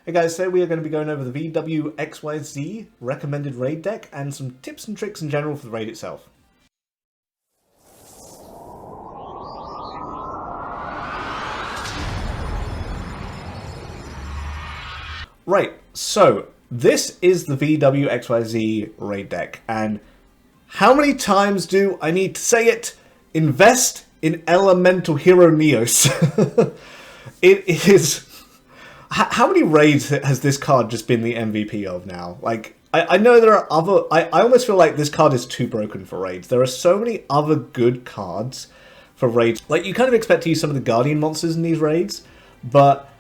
Hey guys, today we are going to be going over the VWXYZ recommended raid deck and some tips and tricks in general for the raid itself. Right, so this is the VWXYZ raid deck, and how many times do I need to say it? Invest in Elemental Hero Neos. It is... How many raids has this card just been the MVP of now? Like, I know there are other... I almost feel like this card is too broken for raids. There are so many other good cards for raids. Like, you kind of expect to use some of the Guardian monsters in these raids, but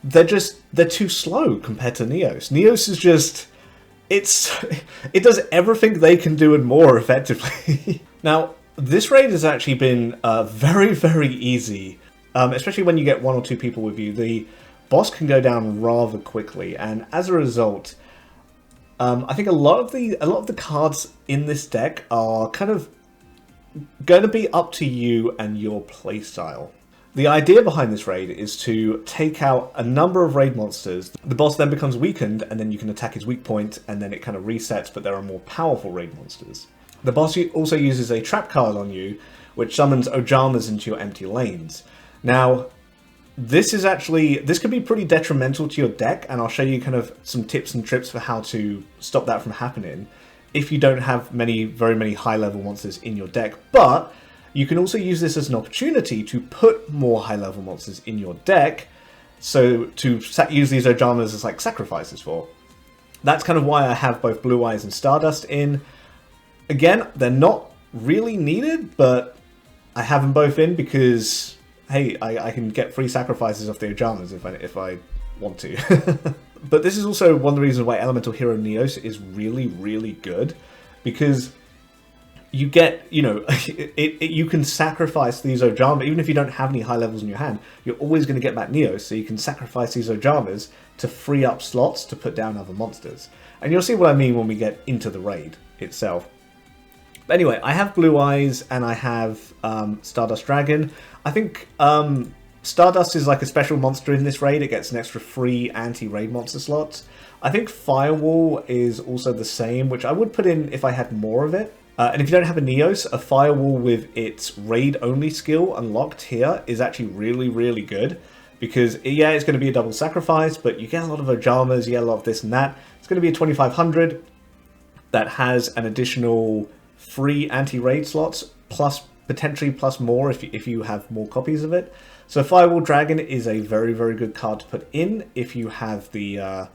they're too slow compared to Neos. Neos is just... It does everything they can do and more effectively. Now, this raid has actually been very, very easy, especially when you get one or two people with you. The boss can go down rather quickly, and as a result, I think a lot of the cards in this deck are kind of going to be up to you and your playstyle. The idea behind this raid is to take out a number of raid monsters. The boss then becomes weakened, and then you can attack his weak point, and then it kind of resets, but there are more powerful raid monsters. The boss also uses a trap card on you, which summons Ojamas into your empty lanes. Now, this can be pretty detrimental to your deck, and I'll show you kind of some tips and tricks for how to stop that from happening if you don't have very many high-level monsters in your deck. But you can also use this as an opportunity to put more high-level monsters in your deck, so to use these Ojamas as like sacrifices for. That's kind of why I have both Blue Eyes and Stardust in. Again, they're not really needed, but I have them both in because, hey, I can get free sacrifices off the Ojamas if I want to. But this is also one of the reasons why Elemental Hero Neos is really, really good, because you get, you can sacrifice these Ojamas, even if you don't have any high levels in your hand, you're always going to get back Neos, so you can sacrifice these Ojamas to free up slots to put down other monsters. And you'll see what I mean when we get into the raid itself. But anyway, I have Blue Eyes and I have Stardust Dragon. I think Stardust is like a special monster in this raid. It gets an extra free anti-raid monster slots. I think Firewall is also the same, which I would put in if I had more of it. And if you don't have a Neos, a Firewall with its raid-only skill unlocked here is actually really, really good. Because, yeah, it's going to be a double sacrifice, but you get a lot of Ojamas, you get a lot of this and that. It's going to be a 2500 that has an additional free anti-raid slots, plus potentially plus more if you have more copies of it. So Firewall Dragon is a very, very good card to put in if you have the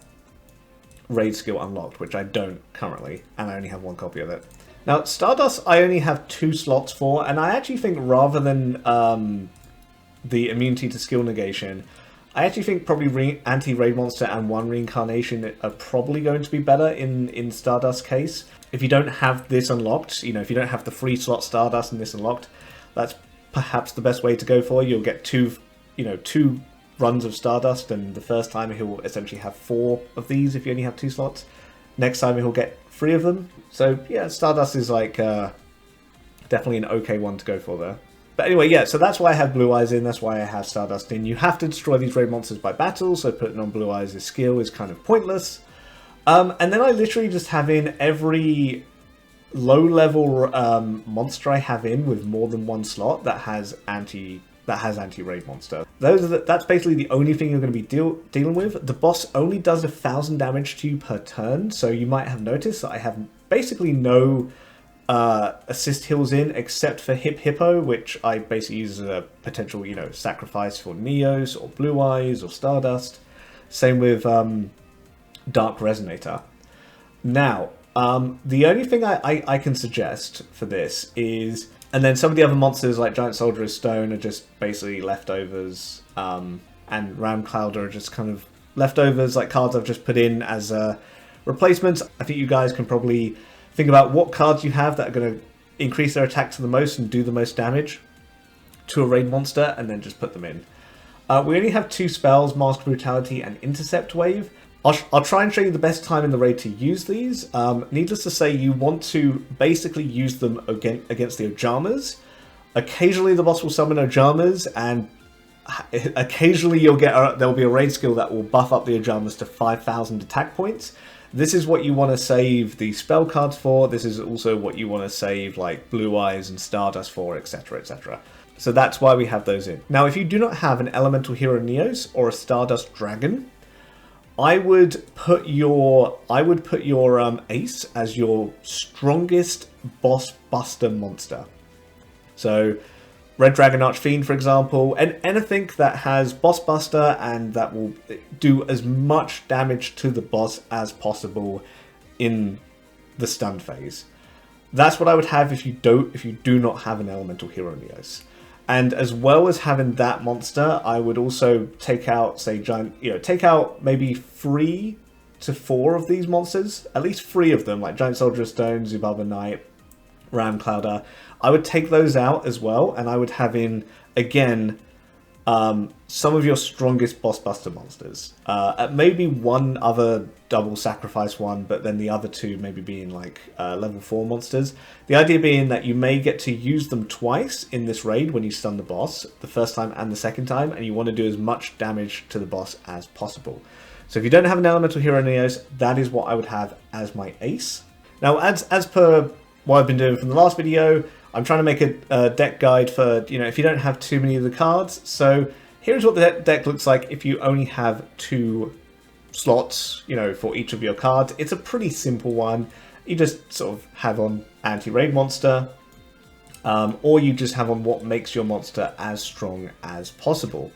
raid skill unlocked, which I don't currently, and I only have one copy of it. Now, Stardust I only have 2 slots for, and I actually think rather than the immunity to skill negation, I actually think probably anti-raid monster and 1 reincarnation are probably going to be better in Stardust's case. If you don't have this unlocked, if you don't have the free slot Stardust and this unlocked, that's perhaps the best way to go for. You'll get 2 runs of Stardust, and the first time he'll essentially have 4 of these if you only have 2 slots. Next time he'll get 3 of them. So yeah, Stardust is like definitely an okay one to go for there. But anyway, yeah, so that's why I have Blue Eyes in, that's why I have Stardust in. You have to destroy these raid monsters by battle, so putting on Blue Eyes' skill is kind of pointless. And then I literally just have in every low-level monster I have in with more than 1 slot that has anti-raid monster. That's basically the only thing you're going to be dealing with. The boss only does 1,000 damage to you per turn, so you might have noticed that I have basically no assist heals in except for Hip Hippo, which I basically use as a potential, sacrifice for Neos or Blue Eyes or Stardust. Same with Dark Resonator. Now, the only thing I can suggest for this is, and then some of the other monsters like Giant Soldier of Stone are just basically leftovers, and Ram Clouder are just kind of leftovers, like cards I've just put in as replacements. I think you guys can probably think about what cards you have that are going to increase their attack to the most and do the most damage to a raid monster, and then just put them in. We only have 2 spells, Mask Brutality and Intercept Wave. I'll try and show you the best time in the raid to use these. Needless to say, you want to basically use them against the Ojamas. Occasionally the boss will summon Ojamas, and occasionally you'll get there'll be a raid skill that will buff up the Ojamas to 5,000 attack points. This is what you want to save the spell cards for. This is also what you want to save like Blue Eyes and Stardust for, etc, etc. So that's why we have those in. Now, if you do not have an Elemental Hero Neos or a Stardust Dragon, I would put your Ace as your strongest boss buster monster. So Red Dragon Archfiend, for example, and anything that has boss buster and that will do as much damage to the boss as possible in the stun phase. That's what I would have if you do not have an Elemental Hero Neos. And as well as having that monster, I would also take out, say, take out maybe 3 to 4 of these monsters, at least 3 of them, like Giant Soldier of Stone, Zubaba Knight, Ram Clouder. I would take those out as well, and I would have in, again, some of your strongest boss buster monsters. Maybe one other double sacrifice one, but then the other 2 maybe being like level 4 monsters. The idea being that you may get to use them twice in this raid when you stun the boss, the first time and the second time, and you want to do as much damage to the boss as possible. So if you don't have an Elemental Hero Neos, that is what I would have as my ace. Now, as per what I've been doing from the last video, I'm trying to make a deck guide for, if you don't have too many of the cards. So here's what the deck looks like if you only have 2 slots, for each of your cards. It's a pretty simple one. You just sort of have on anti-raid monster, or you just have on what makes your monster as strong as possible.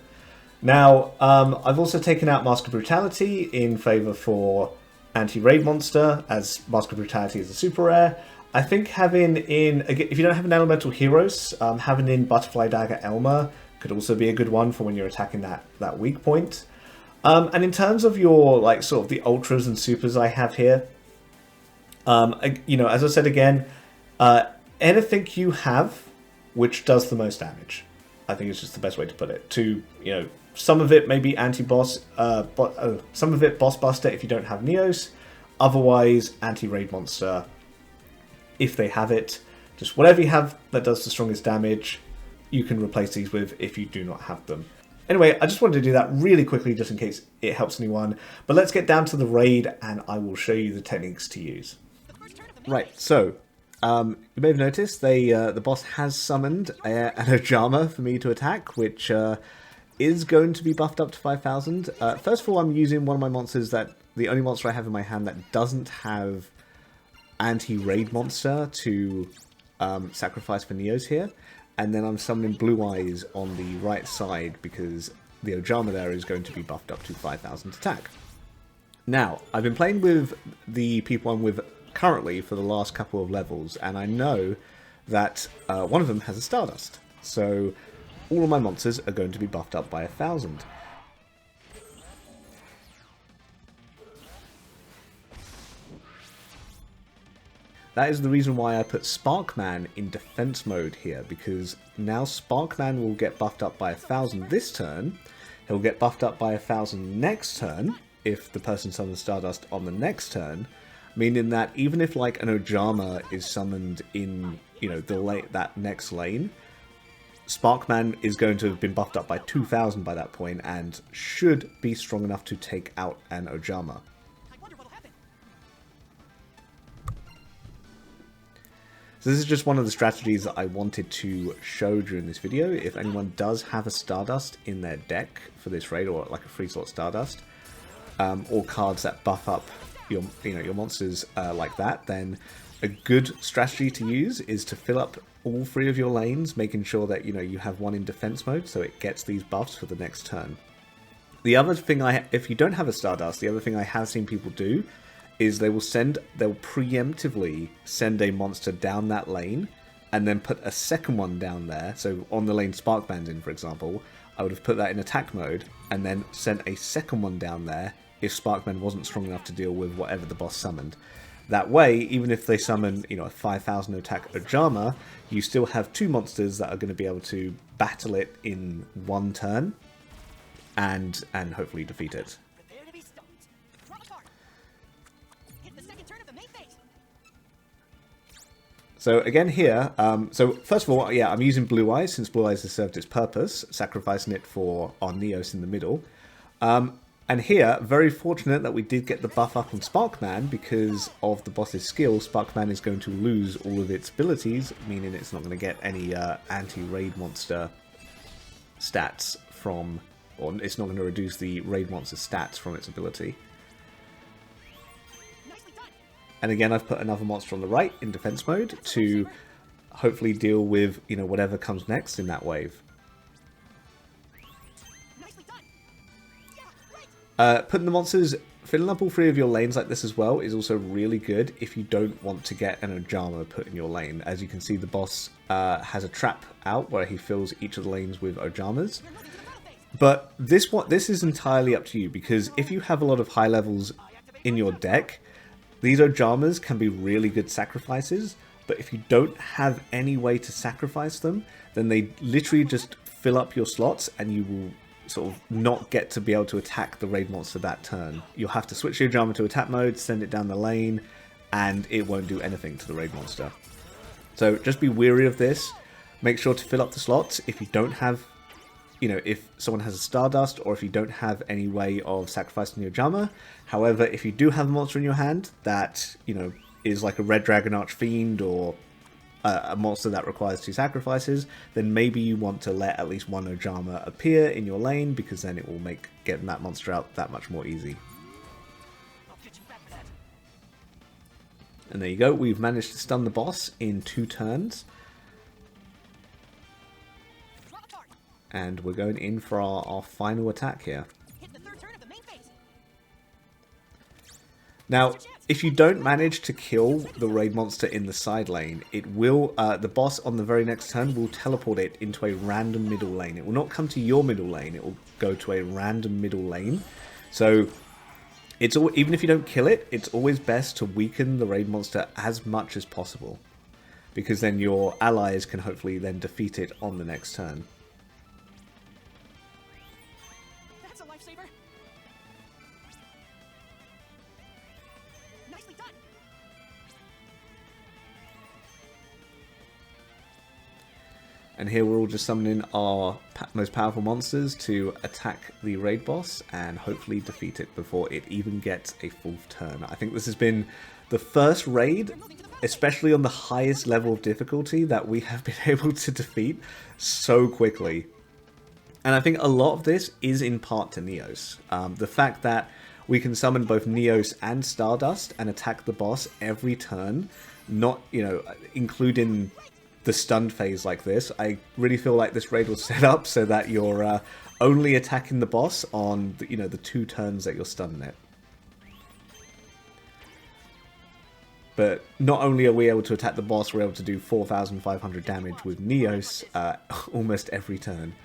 Now, I've also taken out Mask of Brutality in favor for anti-raid monster, as Mask of Brutality is a super rare. I think having in, if you don't have an Elemental Heroes, having in Butterfly Dagger Elmer could also be a good one for when you're attacking that weak point. And in terms of your, sort of the Ultras and Supers I have here, as I said again, anything you have which does the most damage. I think it's just the best way to put it. Some of it may be anti-boss, some of it boss buster if you don't have Neos, otherwise anti-raid monster if they have it. Just whatever you have that does the strongest damage, you can replace these with if you do not have them. Anyway, I just wanted to do that really quickly just in case it helps anyone. But let's get down to the raid and I will show you the techniques to use. Right, so you may have noticed the boss has summoned an Ojama for me to attack, which is going to be buffed up to 5,000. First of all, I'm using one of my monsters the only monster I have in my hand that doesn't have anti-raid monster to sacrifice for Neos here, and then I'm summoning Blue Eyes on the right side because the Ojama there is going to be buffed up to 5,000 attack. Now, I've been playing with the people I'm with currently for the last couple of levels, and I know that one of them has a Stardust, so all of my monsters are going to be buffed up by 1,000. That is the reason why I put Sparkman in defense mode here, because now Sparkman will get buffed up by 1,000 this turn, he'll get buffed up by 1,000 next turn, if the person summons Stardust on the next turn, meaning that even if like an Ojama is summoned in, that next lane, Sparkman is going to have been buffed up by 2,000 by that point, and should be strong enough to take out an Ojama. So this is just one of the strategies that I wanted to show during this video. If anyone does have a Stardust in their deck for this raid, or like a free slot Stardust, or cards that buff up your monsters like that, then a good strategy to use is to fill up all 3 of your lanes, making sure that you have one in defense mode, so it gets these buffs for the next turn. The other thing if you don't have a Stardust, the other thing I have seen people do is they'll preemptively send a monster down that lane and then put a second one down there. So on the lane Sparkman's in, for example, I would have put that in attack mode and then sent a second one down there if Sparkman wasn't strong enough to deal with whatever the boss summoned. That way, even if they summon, a 5,000 attack Ojama, you still have 2 monsters that are going to be able to battle it in one turn and hopefully defeat it. So again here, so first of all, yeah, I'm using Blue Eyes since Blue Eyes has served its purpose, sacrificing it for our Neos in the middle. And here, very fortunate that we did get the buff up on Sparkman because of the boss's skill. Sparkman is going to lose all of its abilities, meaning it's not going to get any anti-raid monster stats from, or it's not going to reduce the raid monster stats from its ability. And again, I've put another monster on the right in defense mode to hopefully deal with, you know, whatever comes next in that wave. Putting the monsters, filling up all three of your lanes like this as well is also really good if you don't want to get an Ojama put in your lane. As you can see, the boss has a trap out where he fills each of the lanes with Ojamas. But this is entirely up to you, because if you have a lot of high levels in your deck, these Ojamas can be really good sacrifices, but if you don't have any way to sacrifice them, then they literally just fill up your slots and you will sort of not get to be able to attack the raid monster that turn. You'll have to switch your Ojama to attack mode, send it down the lane, and it won't do anything to the raid monster. So just be wary of this. Make sure to fill up the slots if you don't have, you know, if someone has a Stardust or if you don't have any way of sacrificing your Ojama. However, if you do have a monster in your hand that, you know, is like a Red Dragon Archfiend or a monster that requires 2 sacrifices, then maybe you want to let at least one Ojama appear in your lane, because then it will make getting that monster out that much more easy. And there you go, we've managed to stun the boss in 2 turns. And we're going in for our final attack here. Now, if you don't manage to kill the raid monster in the side lane, it will, the boss on the very next turn will teleport it into a random middle lane. It will not come to your middle lane, it will go to a random middle lane. So, even if you don't kill it, it's always best to weaken the raid monster as much as possible, because then your allies can hopefully then defeat it on the next turn. That's a lifesaver. Nicely done. And here we're all just summoning our most powerful monsters to attack the raid boss and hopefully defeat it before it even gets a 4th turn. I think this has been the first raid, especially on the highest level of difficulty, that we have been able to defeat so quickly. And I think a lot of this is in part to Neos. The fact that we can summon both Neos and Stardust and attack the boss every turn, not, you know, including the stunned phase like this. I really feel like this raid was set up so that you're only attacking the boss on the, you know, the 2 turns that you're stunning it. But not only are we able to attack the boss, we're able to do 4,500 damage with Neos almost every turn.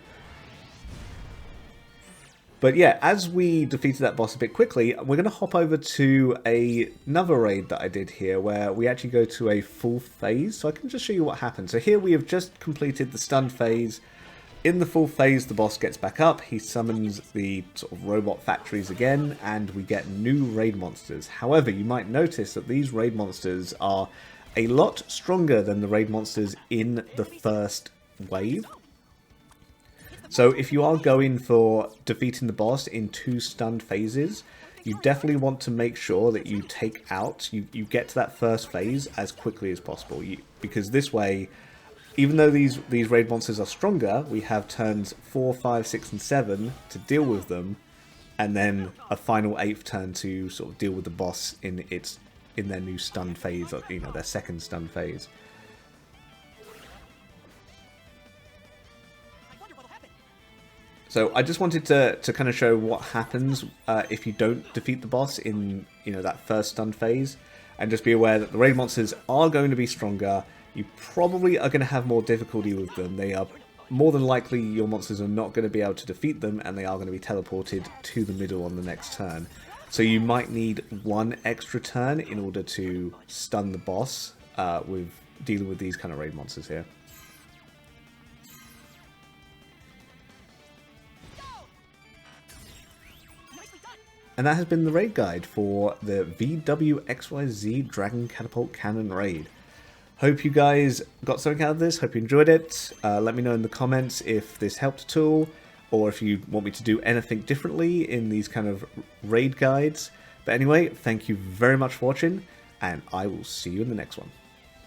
But yeah, as we defeated that boss a bit quickly, we're going to hop over to another raid that I did here, where we actually go to a full phase. So I can just show you what happened. So here we have just completed the stunned phase. In the full phase, the boss gets back up, he summons the sort of robot factories again, and we get new raid monsters. However, you might notice that these raid monsters are a lot stronger than the raid monsters in the first wave. So if you are going for defeating the boss in 2 stunned phases, you definitely want to make sure that you take out, you get to that first phase as quickly as possible. Because this way, even though these raid monsters are stronger, we have turns 4, 5, 6, and 7 to deal with them, and then a final 8th turn to sort of deal with the boss in their new stunned phase, or, you know, their second stunned phase. So I just wanted to kind of show what happens if you don't defeat the boss in, you know, that first stunned phase, and just be aware that the raid monsters are going to be stronger. You probably are going to have more difficulty with them. They are more than likely, your monsters are not going to be able to defeat them, and they are going to be teleported to the middle on the next turn. So you might need 1 extra turn in order to stun the boss with dealing with these kind of raid monsters here. And that has been the raid guide for the VWXYZ Dragon Catapult Cannon raid. Hope you guys got something out of this. Hope you enjoyed it. Let me know in the comments if this helped at all, or if you want me to do anything differently in these kind of raid guides. But anyway, thank you very much for watching, and I will see you in the next one.